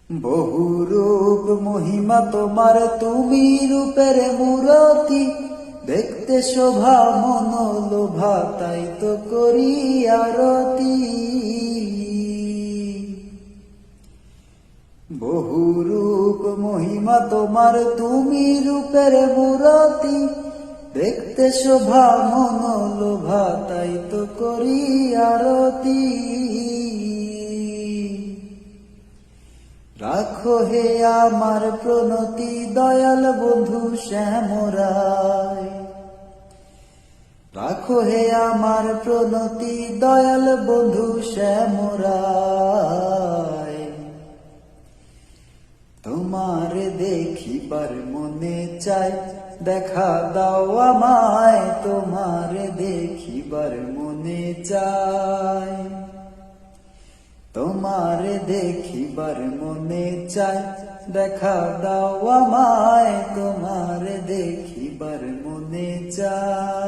বহু রূপ মহিমা তোমার, তুমি রূপের মূরতি, দেখতে শোভা মন লোভা, তাই তো করি আরতি। বহু রূপ মহিমা তোমার, তুমি রূপের মূরতি, দেখতে শোভা মন লোভা, তাই তো করি আরতি। রাখো হে আমার প্রণতি দয়াল বন্ধু শ্যামরায়, রাখো হে আমার প্রণতি দয়াল বন্ধু শ্যামরায়। তোমার দেখিবার মনে চাই, দেখা দাও আমায়, তোমার দেখিবার মনে চাই, তোমার দেখিবার মনে চাই, দেখা দাও আমায়, তোমার দেখিবার মনে চাই।